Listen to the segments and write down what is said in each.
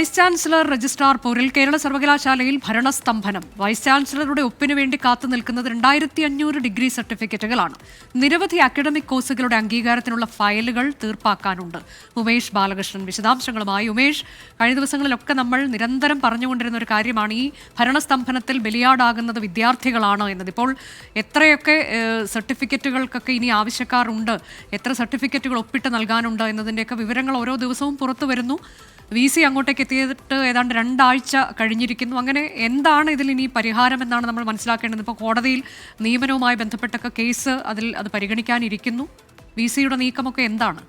Vice chancellor registrar പോരിൽ Kerala സർവകലാശാലയിൽ ഭരണസ്തംഭനം. Vice ചാൻസലറുടെ ഒപ്പിനു വേണ്ടി കാത്തുനിൽക്കുന്നത് 2500 degree സർട്ടിഫിക്കറ്റുകളാണ്. നിരവധി അക്കാഡമിക് കോഴ്സുകളുടെ അംഗീകാരത്തിനുള്ള ഫയലുകൾ തീർപ്പാക്കാനുണ്ട്. ഉമേഷ് ബാലകൃഷ്ണൻ വിശദാംശങ്ങളുമായി. ഉമേഷ്, കഴിഞ്ഞ ദിവസങ്ങളിലൊക്കെ നമ്മൾ നിരന്തരം പറഞ്ഞുകൊണ്ടിരുന്ന ഒരു കാര്യമാണ് ഈ ഭരണസ്തംഭനത്തിൽ ബലിയാടാകുന്നത് വിദ്യാർത്ഥികളാണ് എന്നത്. ഇപ്പോൾ എത്രയൊക്കെ സർട്ടിഫിക്കറ്റുകൾക്കൊക്കെ ഇനി ആവശ്യക്കാരുണ്ട്, എത്ര സർട്ടിഫിക്കറ്റുകൾ ഒപ്പിട്ട് നൽകാനുണ്ട് എന്നതിൻ്റെയൊക്കെ വിവരങ്ങൾ ഓരോ ദിവസവും പുറത്തു വരുന്നു. VC അങ്ങോട്ടേക്ക് എത്തിയിട്ട് ഏതാണ്ട് 2 ആഴ്ച കഴിഞ്ഞിരിക്കുന്നു. അങ്ങനെ എന്താണ് ഇതിൽ ഇനി പരിഹാരം എന്നാണ് നമ്മൾ മനസ്സിലാക്കേണ്ടത്. ഇപ്പോൾ കോടതിയിൽ നിയമനവുമായി ബന്ധപ്പെട്ടൊക്കെ കേസ് അത് പരിഗണിക്കാനിരിക്കുന്നു. VCയുടെ നീക്കമൊക്കെ എന്താണ്,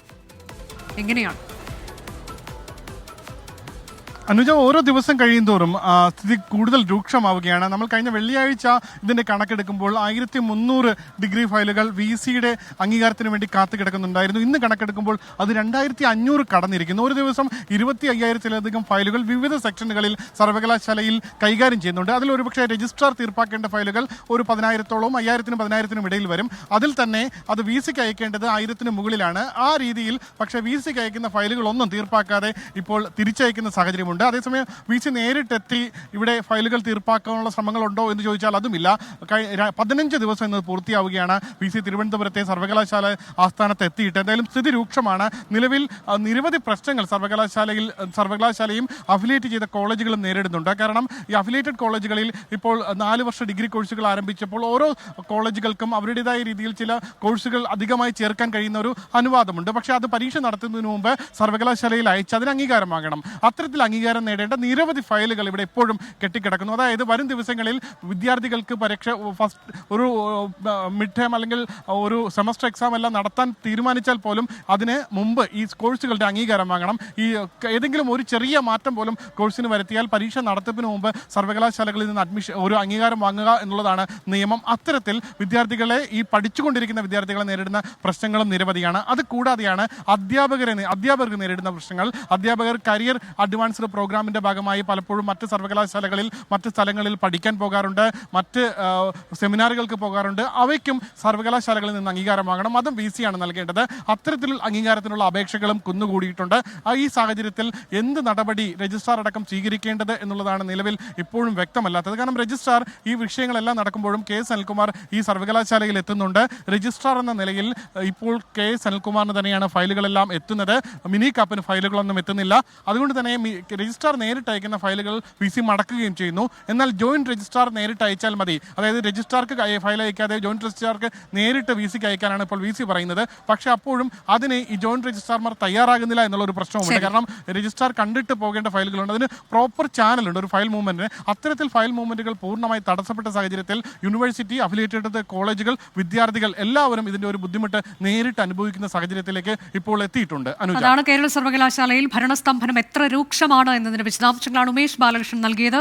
എങ്ങനെയാണ്? അനുജ, ഓരോ ദിവസം കഴിയുന്തോറും സ്ഥിതി കൂടുതൽ രൂക്ഷമാവുകയാണ്. നമ്മൾ കഴിഞ്ഞ വെള്ളിയാഴ്ച ഇതിന്റെ കണക്കെടുക്കുമ്പോൾ 1300 ഡിഗ്രി ഫയലുകൾ VCയുടെ അംഗീകാരത്തിന് വേണ്ടി കാത്തു കിടക്കുന്നുണ്ടായിരുന്നു. ഇന്ന് കണക്കെടുക്കുമ്പോൾ അത് 2500 കടന്നിരിക്കുന്നു. ഒരു ദിവസം 25,000-ത്തിലധികം ഫയലുകൾ വിവിധ സെക്ഷനുകളിൽ സർവകലാശാലയിൽ കൈകാര്യം ചെയ്യുന്നുണ്ട്. അതിൽ ഒരുപക്ഷെ രജിസ്ട്രാർ തീർപ്പാക്കേണ്ട ഫയലുകൾ ഒരു 10,000-ഓളം 5,000-10,000 ഇടയിൽ വരും. അതിൽ തന്നെ അത് VCക്ക് അയക്കേണ്ടത് 1000-ന് മുകളിലാണ്. ആ രീതിയിൽ പക്ഷേ VCക്ക് അയക്കുന്ന ഫയലുകളൊന്നും തീർപ്പാക്കാതെ ഇപ്പോൾ തിരിച്ചയക്കുന്ന സാഹചര്യമുണ്ട്. അതേസമയം VC നേരിട്ടെത്തി ഇവിടെ ഫയലുകൾ തീർപ്പാക്കാനുള്ള ശ്രമങ്ങളുണ്ടോ എന്ന് ചോദിച്ചാൽ അതുമില്ല. 15 ദിവസം എന്നത് പൂർത്തിയാവുകയാണ് VC തിരുവനന്തപുരത്തെ സർവകലാശാല ആസ്ഥാനത്ത് എത്തിയിട്ട്. എന്തായാലും സ്ഥിതി രൂക്ഷമാണ്. നിലവിൽ നിരവധി പ്രശ്നങ്ങൾ സർവകലാശാലയും അഫിലിയേറ്റ് ചെയ്ത കോളേജുകളും നേരിടുന്നുണ്ട്. കാരണം ഈ അഫിലിയേറ്റഡ് കോളേജുകളിൽ ഇപ്പോൾ 4 വർഷ ഡിഗ്രി കോഴ്സുകൾ ആരംഭിച്ചപ്പോൾ ഓരോ കോളേജുകൾക്കും അവരുടേതായ രീതിയിൽ ചില കോഴ്സുകൾ അധികമായി ചേർക്കാൻ കഴിയുന്ന ഒരു അനുവാദമുണ്ട്. പക്ഷേ അത് പരീക്ഷ നടത്തുന്നതിന് മുമ്പ് സർവകലാശാലയിൽ അയച്ച് അതിന് അംഗീകാരം വാങ്ങണം. അത്തരത്തിൽ അംഗീകാരം നേടേണ്ട നിരവധി ഫയലുകൾ ഇവിടെ എപ്പോഴും കെട്ടിക്കിടക്കുന്നു. അതായത് വരും ദിവസങ്ങളിൽ വിദ്യാർത്ഥികൾക്ക് ഒരു മിഡ് ടേം അല്ലെങ്കിൽ ഒരു സെമസ്റ്റർ എക്സാം എല്ലാം നടത്താൻ തീരുമാനിച്ചാൽ പോലും അതിന് മുമ്പ് ഈ കോഴ്സുകളുടെ അംഗീകാരം വാങ്ങണം. ഈ ഏതെങ്കിലും ഒരു ചെറിയ മാറ്റം പോലും കോഴ്സിന് വരുത്തിയാൽ പരീക്ഷ നടത്തിപ്പിന് മുമ്പ് സർവകലാശാലകളിൽ നിന്ന് ഒരു അംഗീകാരം വാങ്ങുക എന്നുള്ളതാണ് നിയമം. അത്തരത്തിൽ ഈ പഠിച്ചുകൊണ്ടിരിക്കുന്ന വിദ്യാർത്ഥികളെ നേരിടുന്ന പ്രശ്നങ്ങളും നിരവധിയാണ്. അത് കൂടാതെയാണ് അധ്യാപകർക്ക് നേരിടുന്ന പ്രശ്നങ്ങൾ. അധ്യാപകർ കരിയർ അഡ്വാൻസ്ഡ് പ്രോഗ്രാമിന്റെ ഭാഗമായി പലപ്പോഴും മറ്റ് സർവകലാശാലകളിൽ മറ്റ് സ്ഥലങ്ങളിൽ പഠിക്കാൻ പോകാറുണ്ട്, മറ്റ് സെമിനാറുകൾക്ക് പോകാറുണ്ട്. അവയ്ക്കും സർവകലാശാലകളിൽ നിന്ന് അംഗീകാരം വാങ്ങണം. അതും VCയാണ് നൽകേണ്ടത്. അത്തരത്തിൽ അംഗീകാരത്തിനുള്ള അപേക്ഷകളും കുന്നുകൂടിയിട്ടുണ്ട്. ഈ സാഹചര്യത്തിൽ എന്ത് നടപടി രജിസ്ട്രാർ അടക്കം സ്വീകരിക്കേണ്ടത് എന്നുള്ളതാണ് നിലവിൽ ഇപ്പോഴും വ്യക്തമല്ലാത്തത്. കാരണം രജിസ്ട്രാർ ഈ വിഷയങ്ങളെല്ലാം നടക്കുമ്പോഴും K. സനൽകുമാർ ഈ സർവകലാശാലയിൽ എത്തുന്നുണ്ട്. രജിസ്ട്രാർ എന്ന നിലയിൽ ഇപ്പോൾ K. സനൽകുമാറിന് തന്നെയാണ് ഫയലുകളെല്ലാം എത്തുന്നത്. മിനി കാപ്പിന് ഫയലുകളൊന്നും എത്തുന്നില്ല. അതുകൊണ്ട് തന്നെ രജിസ്ട്രാർ നേരിട്ട് അയക്കുന്ന ഫയലുകൾ VC മടക്കുകയും ചെയ്യുന്നു. എന്നാൽ ജോയിന്റ് രജിസ്ട്രാർ നേരിട്ട് അയച്ചാൽ മതി. അതായത് രജിസ്ട്രാർക്ക് ഫയൽ അയക്കാതെ ജോയിന്റ് രജിസ്ട്രാർക്ക് നേരിട്ട് VCക്ക് അയക്കാനാണ് ഇപ്പോൾ VC പറയുന്നത്. പക്ഷേ അപ്പോഴും അതിന് ഈ ജോയിന്റ് രജിസ്ട്രാർമാർ തയ്യാറാകുന്നില്ല എന്നുള്ളൊരു പ്രശ്നവുമുണ്ട്. കാരണം രജിസ്ട്രാർ കണ്ടിട്ട് പോകേണ്ട ഫയലുകളുണ്ട്. അതിന് പ്രോപ്പർ ചാനലുണ്ട് ഒരു ഫയൽ മൂവ്മെന്റിന്. അത്തരത്തിൽ ഫയൽ മൂവ്മെന്റുകൾ പൂർണ്ണമായി തടസ്സപ്പെട്ട സാഹചര്യത്തിൽ യൂണിവേഴ്സിറ്റി, അഫിലിയേറ്റഡ് കോളേജുകൾ, വിദ്യാർത്ഥികൾ എല്ലാവരും ഇതിന്റെ ഒരു ബുദ്ധിമുട്ട് നേരിട്ട് അനുഭവിക്കുന്ന സാഹചര്യത്തിലേക്ക് ഇപ്പോൾ എത്തിയിട്ടുണ്ട്. അതാണ് കേരള സർവകലാശാലയിൽ ഭരണസ്തംഭനം എത്ര രൂക്ഷമാണ് എന്നതിന്റെ വിശദാംശങ്ങളാണ് ഉമേഷ് ബാലകൃഷ്ണൻ നൽകിയത്.